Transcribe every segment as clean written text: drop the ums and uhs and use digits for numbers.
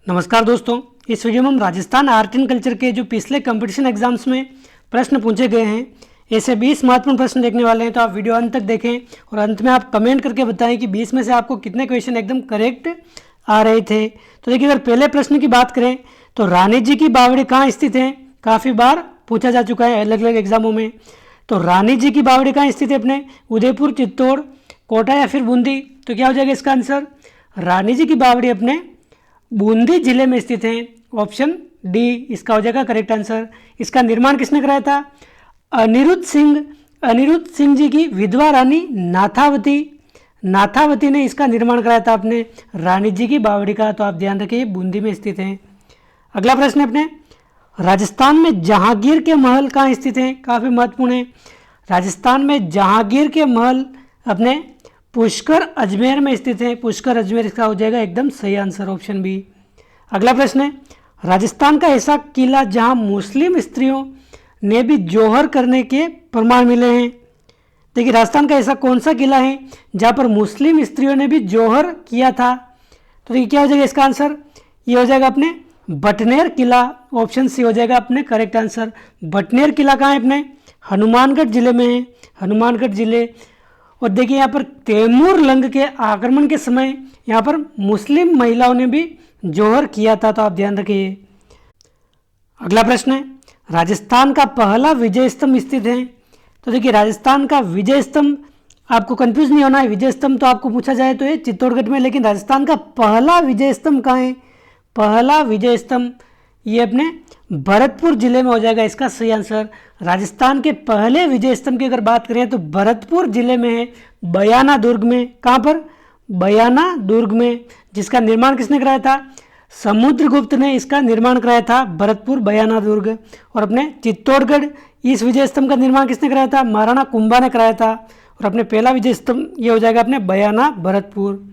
नमस्कार दोस्तों, इस वीडियो में हम राजस्थान आर्ट एंड कल्चर के जो पिछले कंपटीशन एग्जाम्स में प्रश्न पूछे गए हैं ऐसे 20 महत्वपूर्ण प्रश्न देखने वाले हैं। तो आप वीडियो अंत तक देखें और अंत में आप कमेंट करके बताएं कि 20 में से आपको कितने क्वेश्चन एकदम करेक्ट आ रहे थे। तो देखिए, अगर पहले प्रश्न की बात करें तो रानी जी की बावड़ी कहाँ स्थित है, काफ़ी बार पूछा जा चुका है अलग अलग एग्जामों में। तो रानी जी की बावड़ी कहाँ स्थित है अपने, उदयपुर, चित्तौड़, कोटा या फिर बूंदी। तो क्या हो जाएगा इसका आंसर, रानी जी की बावड़ी अपने बूंदी जिले में स्थित है। ऑप्शन डी इसका हो जाएगा करेक्ट आंसर। इसका निर्माण किसने कराया था, अनिरुद्ध सिंह जी की विधवा रानी नाथावती ने इसका निर्माण कराया था अपने रानी जी की बावड़ी का। तो आप ध्यान रखिए, बूंदी में स्थित है। अगला प्रश्न अपने, राजस्थान में जहांगीर के महल कहाँ स्थित हैं, काफ़ी महत्वपूर्ण है। राजस्थान में जहांगीर के महल अपने पुष्कर अजमेर में स्थित है। पुष्कर अजमेर इसका हो जाएगा एकदम सही आंसर, ऑप्शन बी। अगला प्रश्न है, राजस्थान का ऐसा किला जहां मुस्लिम स्त्रियों ने भी जौहर करने के प्रमाण मिले हैं। देखिए, राजस्थान का ऐसा कौन सा किला है जहां पर मुस्लिम स्त्रियों ने भी जौहर किया था। तो देखिए क्या हो जाएगा इसका आंसर, ये हो जाएगा अपने बटनेर किला। ऑप्शन सी हो जाएगा अपने करेक्ट आंसर। बटनेर किला कहाँ है अपने, हनुमानगढ़ जिले में है, हनुमानगढ़ जिले। और देखिए यहाँ पर तैमूर लंग के आक्रमण के समय यहाँ पर मुस्लिम महिलाओं ने भी जौहर किया था। तो आप ध्यान रखिए। अगला प्रश्न है, राजस्थान का पहला विजय स्तंभ स्थित है। तो देखिए, राजस्थान का विजय स्तंभ, आपको कंफ्यूज नहीं होना है, विजय स्तंभ तो आपको पूछा जाए तो ये चित्तौड़गढ़ में, लेकिन राजस्थान का पहला विजय स्तंभ कहाँ है, पहला विजय स्तंभ ये अपने भरतपुर जिले में हो जाएगा इसका सही आंसर। राजस्थान के पहले विजय स्तंभ की अगर बात करें तो भरतपुर जिले में है, बयाना दुर्ग में। कहाँ पर, बयाना दुर्ग में। जिसका निर्माण किसने कराया था, समुद्रगुप्त ने इसका निर्माण कराया था, भरतपुर बयाना दुर्ग। और अपने चित्तौड़गढ़, इस विजय स्तंभ का निर्माण किसने कराया था, महाराणा कुंभा ने कराया था। और अपने पहला विजय स्तंभ ये हो जाएगा अपने बयाना भरतपुर।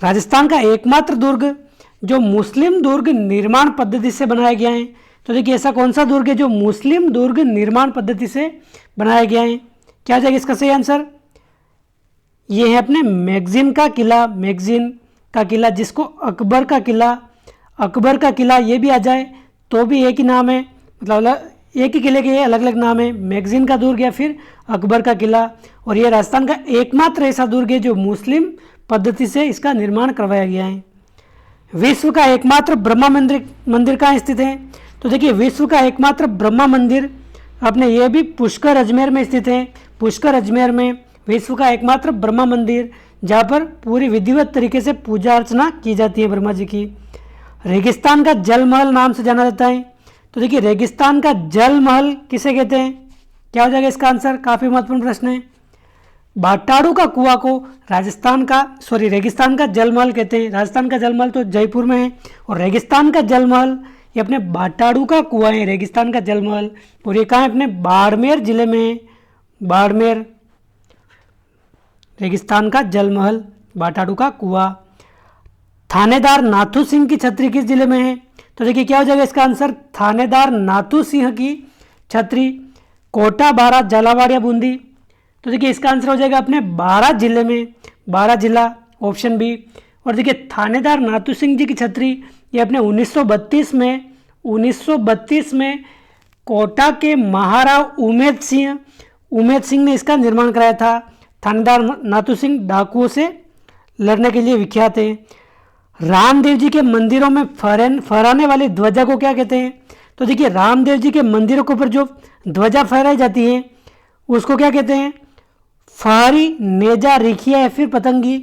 राजस्थान का एकमात्र दुर्ग जो मुस्लिम दुर्ग निर्माण पद्धति से बनाया गया है। तो देखिए, ऐसा कौन सा दुर्ग है जो मुस्लिम दुर्ग निर्माण पद्धति से बनाया गया है, क्या हो जाएगा इसका सही आंसर, ये है अपने मैगजीन का किला, जिसको अकबर का किला ये भी आ जाए तो भी एक ही नाम है, मतलब एक ही किले के अलग अलग नाम है, मैगजीन का दुर्ग या फिर अकबर का किला। और ये राजस्थान का एकमात्र ऐसा दुर्ग है जो मुस्लिम पद्धति से इसका निर्माण करवाया गया है। विश्व का एकमात्र ब्रह्मा मंदिर कहाँ स्थित है। तो देखिए, विश्व का एकमात्र ब्रह्मा मंदिर अपने ये भी पुष्कर अजमेर में स्थित है। पुष्कर अजमेर में विश्व का एकमात्र ब्रह्मा मंदिर, जहाँ पर पूरी विधिवत तरीके से पूजा अर्चना की जाती है ब्रह्मा जी की। रेगिस्तान का जल महल नाम से जाना जाता है। तो देखिए, रेगिस्तान का जल महल किसे कहते हैं, क्या हो जाएगा इसका आंसर, काफ़ी महत्वपूर्ण प्रश्न है। बाटाड़ू का कुआं को रेगिस्तान का जल महल कहते हैं। राजस्थान का जल महल तो जयपुर में है, और रेगिस्तान का जल महल ये अपने बाटाड़ू का कुआं है, रेगिस्तान का जल महल। और ये कहाँ है, अपने बाड़मेर जिले में है, बाड़मेर। रेगिस्तान का जल महल, बाटाड़ू का कुआं। थानेदार नाथू सिंह की छतरी किस जिले में है। तो देखिए क्या हो जाएगा इसका आंसर, थानेदार नाथू सिंह की छतरी कोटा, बारां, झालावाड़ या बूंदी। तो देखिए इसका आंसर हो जाएगा अपने बारां जिले में, बारां जिला, ऑप्शन बी। और देखिए, थानेदार नाथू सिंह जी की छतरी ये अपने 1932 में कोटा के महाराव उमेद सिंह ने इसका निर्माण कराया था। थानेदार नाथू सिंह डाकुओं से लड़ने के लिए विख्यात है। रामदेव जी के मंदिरों में फहराने वाली ध्वजा को क्या कहते हैं। तो देखिए, रामदेव जी के मंदिरों के ऊपर जो ध्वजा फहराई जाती है उसको क्या कहते हैं, फहरी, नेजा, रिखिया या फिर पतंगी।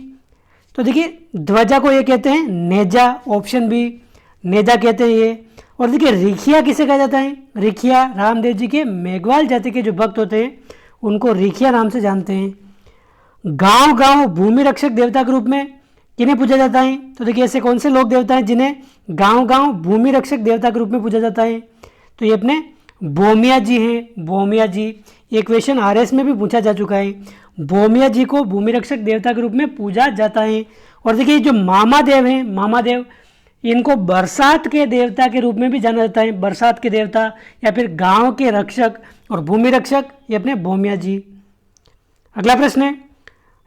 तो देखिए, ध्वजा को ये कहते हैं नेजा, ऑप्शन बी, नेजा कहते हैं ये। और देखिए, रिखिया किसे कहा जाता है, रिखिया रामदेव जी के मेघवाल जाति के जो भक्त होते हैं उनको रिखिया नाम से जानते हैं। गांव गांव भूमि रक्षक देवता के रूप में किन्हें पूजा जाता है। तो देखिए, ऐसे कौन से लोग देवता हैं जिन्हें गांव गांव भूमि रक्षक देवता के रूप में पूजा जाता है। तो ये अपने भोमिया जी हैं, भोमिया जी। ये क्वेश्चन आरएस में भी पूछा जा चुका है, भोमिया जी को भूमि रक्षक देवता के रूप में पूजा जाता है। और देखिए, जो मामादेव हैं, मामादेव, इनको बरसात के देवता के रूप में भी जाना जाता है, बरसात के देवता या फिर गांव के रक्षक और भूमि रक्षक, ये अपने भोमिया जी। अगला प्रश्न है,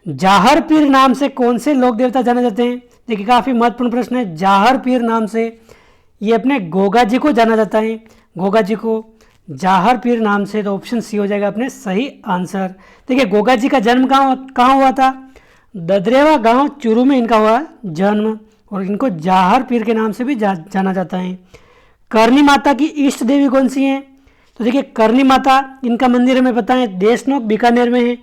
जाहर पीर नाम से कौन से लोक देवता जाने जाते हैं? देखिए काफ़ी महत्वपूर्ण प्रश्न है। जाहर पीर नाम से ये अपने गोगा जी को जाना जाता है, गोगा जी को जाहर पीर नाम से। तो ऑप्शन सी हो जाएगा अपने सही आंसर। देखिए गोगा जी का जन्म कहाँ हुआ था? ददरेवा गांव चूरू में इनका हुआ जन्म, और इनको जाहर पीर के नाम से भी जाना जाता है। करनी माता की इष्ट देवी कौन सी हैं? तो देखिए करनी माता, इनका मंदिर हमें पता है देशनोक बीकानेर में है,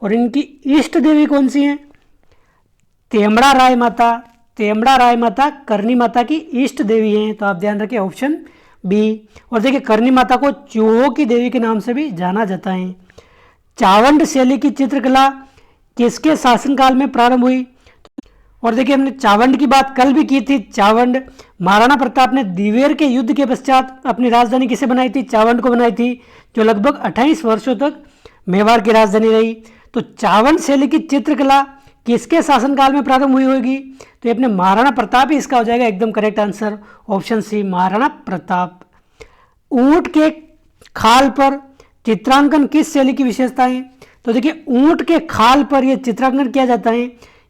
और इनकी इष्ट देवी कौन सी हैं? तेमड़ा राय माता। तेमड़ा राय माता करनी माता की इष्ट देवी हैं, तो आप ध्यान रखें ऑप्शन बी। और देखिए करनी माता को चूहों की देवी के नाम से भी जाना जाता है। चावंड शैली की चित्रकला किसके शासनकाल में प्रारंभ हुई? और देखिए हमने चावंड की बात कल भी की थी। चावंड महाराणा प्रताप ने दिवेर के युद्ध के पश्चात अपनी राजधानी किसे बनाई थी? चावंड को बनाई थी, जो लगभग 28 वर्षों तक मेवाड़ की राजधानी रही। तो चावंड शैली की चित्रकला किसके शासनकाल में प्रारंभ हुई होगी? तो ये अपने महाराणा प्रताप ही इसका हो जाएगा एकदम correct answer, option C Maharana Pratap. ऊंट के खाल पर चित्रांकन किस शैली की विशेषता है? तो देखिए ऊंट के खाल पर यह चित्रांकन किया जाता है,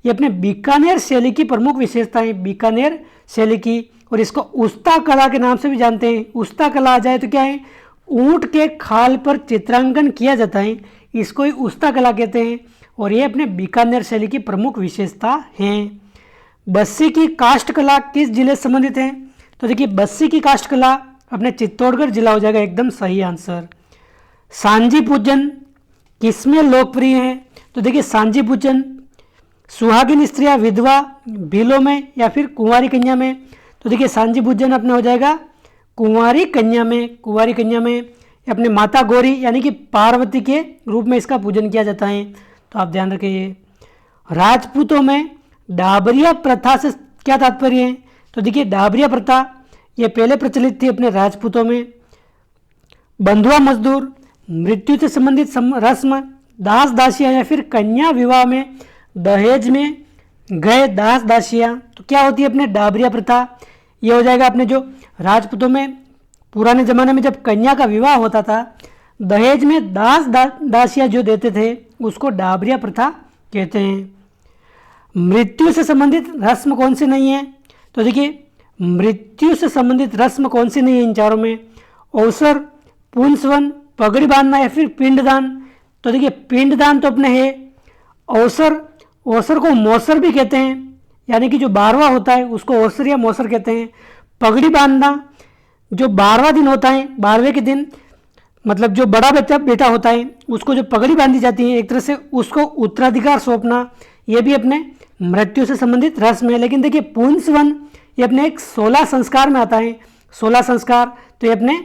ये अपने बीकानेर शैली की प्रमुख विशेषता है, बीकानेर शैली की। और इसको उस्ता कला के नाम से भी जानते हैं। उस्ता कला आ जाए तो क्या है? ऊंट के खाल पर चित्रांकन किया जाता है, इसको ही उस्ता कला कहते हैं, और ये अपने बीकानेर शैली की प्रमुख विशेषता है। बस्सी की काष्ठ कला किस जिले से संबंधित है? तो देखिए बस्सी की काष्ठ कला अपने चित्तौड़गढ़ जिला हो जाएगा एकदम सही आंसर। सांझी पूजन किसमें लोकप्रिय है? तो देखिए सांझी पूजन सुहागिन स्त्रियां विधवा भीलों में या फिर कुंवारी कन्या में? तो देखिए सांझी पूजन अपने हो जाएगा कुंवारी कन्या में। कुंवारी कन्या में अपने माता गौरी यानी कि पार्वती के रूप में इसका पूजन किया जाता है, तो आप ध्यान रखिए। राजपूतों में डाबरिया प्रथा से क्या तात्पर्य है? तो देखिए डाबरिया प्रथा ये पहले प्रचलित थी अपने राजपूतों में। बंधुआ मजदूर, मृत्यु से संबंधित रस्म, दास दासियां या फिर कन्या विवाह में दहेज में गए दास दासियां, तो क्या होती है अपने डाबरिया प्रथा। ये हो जाएगा अपने जो राजपूतों में पुराने ज़माने में जब कन्या का विवाह होता था, दहेज में दासियां जो देते थे उसको डाबरिया प्रथा कहते हैं। मृत्यु से संबंधित रस्म कौन सी नहीं है? तो देखिए मृत्यु से संबंधित रस्म कौन सी नहीं है इन चारों में? अवसर, पुंसवन, पगड़ी बांधना या फिर पिंडदान। तो देखिए पिंडदान तो अपने है। अवसर को मौसर भी कहते हैं, यानी कि जो 12वां होता है उसको अवसर या मौसर कहते हैं। पगड़ी बांधना जो 12वां दिन होता है, 12वें के दिन मतलब जो बड़ा बेटा होता है उसको जो पगड़ी बांधी जाती है, एक तरह से उसको उत्तराधिकार सौंपना, ये भी अपने मृत्यु से संबंधित रस्म है। लेकिन देखिए पुंसवन ये अपने एक 16 संस्कार में आता है, 16 संस्कार। तो ये अपने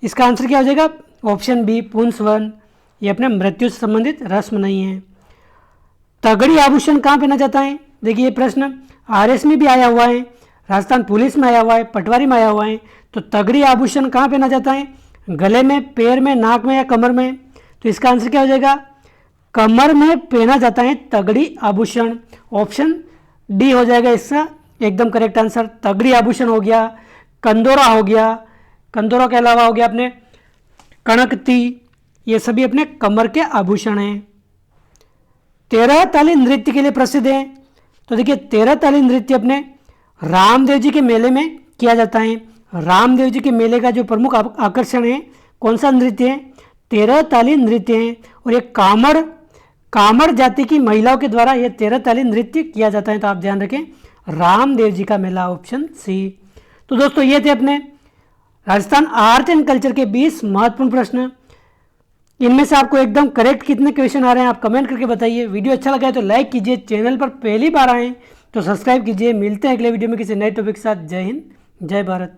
इसका आंसर क्या हो जाएगा? ऑप्शन बी पुंसवन, ये अपने मृत्यु से संबंधित रस्म नहीं है। तगड़ी आभूषण कहाँ पहना जाता है? देखिए ये प्रश्न आरएस में भी आया हुआ है, राजस्थान पुलिस में आया हुआ है, पटवारी में आया हुआ है। तो तगड़ी आभूषण कहाँ पहना जाता है? गले में, पैर में, नाक में या कमर में? तो इसका आंसर क्या हो जाएगा? कमर में पहना जाता है तगड़ी आभूषण, ऑप्शन डी हो जाएगा इसका एकदम करेक्ट आंसर। तगड़ी आभूषण हो गया, कंदोरा हो गया, कंदोरा के अलावा हो गया अपने कणकती, ये सभी अपने कमर के आभूषण हैं। 13 ताली नृत्य के लिए प्रसिद्ध है। तो देखिए 13 ताली नृत्य अपने रामदेव जी के मेले में किया जाता है। रामदेव जी के मेले का जो प्रमुख आकर्षण है कौन सा नृत्य है? 13 ताली नृत्य है, और ये कामड़ जाति की महिलाओं के द्वारा ये 13 ताली नृत्य किया जाता है। तो आप ध्यान रखें रामदेव जी का मेला, ऑप्शन सी। तो दोस्तों ये थे अपने राजस्थान आर्ट एंड कल्चर के 20 महत्वपूर्ण प्रश्न। इनमें से आपको एकदम करेक्ट कितने क्वेश्चन आ रहे हैं आप कमेंट करके बताइए। वीडियो अच्छा लगा है तो लाइक कीजिए, चैनल पर पहली बार आए तो सब्सक्राइब कीजिए। मिलते हैं अगले वीडियो में किसी नए टॉपिक के साथ। जय हिंद, जय भारत।